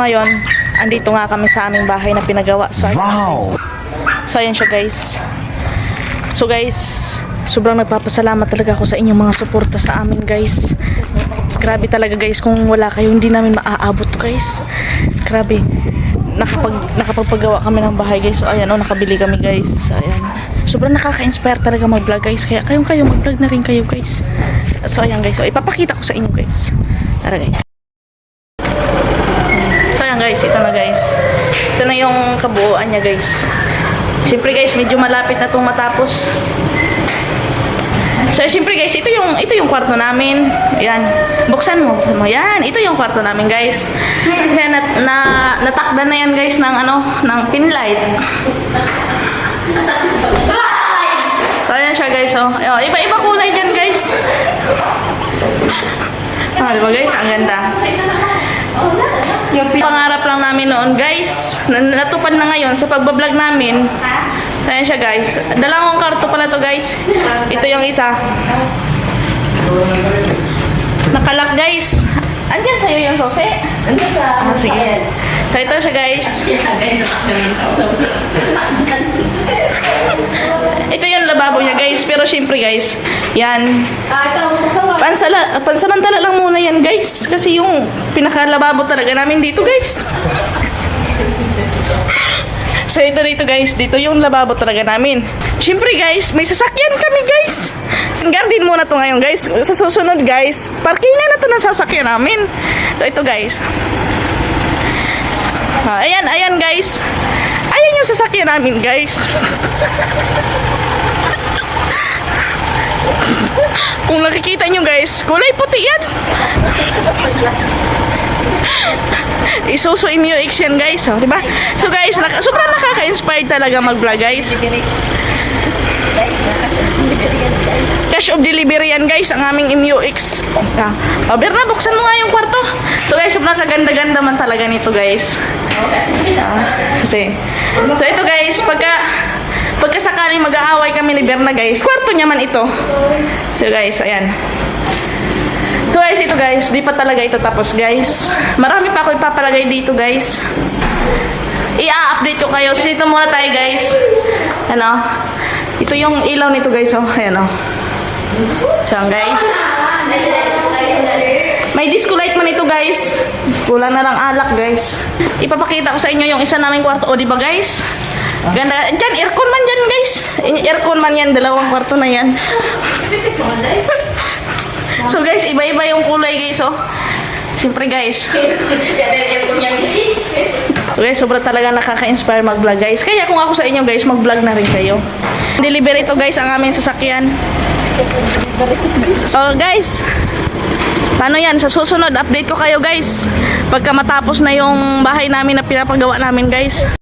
Ngayon, andito nga kami sa aming bahay na pinagawa. So ayan siya guys. So guys, sobrang nagpapasalamat talaga ako sa inyong mga suporta sa amin guys. Grabe talaga guys, kung wala kayo hindi namin maaabot to guys. Grabe. Nakapagpagawa kami ng bahay guys. So ayan nakabili kami guys. So, ayan. Sobrang nakaka-inspire talaga mag-vlog guys. Kaya kayo mag-vlog na rin kayo guys. So ayan guys. So ipapakita ko sa inyo guys. Tara guys. So ayan guys, ito na guys. Ito na yung kabuuan niya guys. Siyempre guys, medyo malapit na itong matapos. So siyempre guys, ito yung kwarto namin. Yan. Buksan mo. Yan, ito yung kwarto namin guys. Kaya natakdan na yan guys ng pinlight. So ayan siya guys. Oh. Iba-iba kulay dyan guys. Diba guys? Ang ganda. Yung pangarap lang namin noon guys, natupad na ngayon sa pagbablog namin. Ayan siya guys. Dalawang kwarto pala to guys. Ito yung isa. Nakalak guys. Andiyan sa'yo yung sose? Andiyan sa... sige. So ito siya guys. Ito yung lababo niya guys. Pero syempre guys, yan. Pansamantala lang muna yan guys. Kasi yung pinakalababo talaga namin dito guys. So ito dito guys, dito yung lababo talaga namin. Siyempre guys, may sasakyan kami guys. Garden muna to ngayon guys. Sa susunod guys, parkingan na to ng sasakyan namin. So ito guys. Ayan guys. Ayan yung sasakyan namin guys. Kung nakikita nyo guys, kulay puti yan. Isuzu MU-X yan guys, diba? So guys, sobrang nakaka-inspired talaga mag-vlog guys. Cash of delivery yan guys, ang aming MU-X. Berna, buksan mo nga yung kwarto. So guys, sobrang kaganda-ganda man talaga nito guys. So ito guys, pagka sakaling mag-aaway kami ni Berna guys, kwarto niya man ito. So guys, ayan. So guys, ito guys, di pa talaga ito tapos guys. Marami pa ako ipapalagay dito guys. I-update ko kayo. So ito muna tayo guys. Ito yung ilaw nito guys. Oh, ayan So guys. May disco light man ito guys. Kulang na lang alak guys. Ipapakita ko sa inyo yung isa naming kwarto. O diba guys? Ganda. Diyan, aircon man dyan guys. Aircon man yan. Dalawang kwarto na yan. So guys, iba-iba yung kulay guys, oh. Siyempre guys. Okay, sobra talaga nakaka-inspire mag-vlog guys. Kaya kung ako sa inyo guys, mag-vlog na rin kayo. Delivery ito guys, ang aming sasakyan. So guys, paano yan? Sa susunod, update ko kayo guys. Pagka matapos na yung bahay namin na pinapagawa namin guys.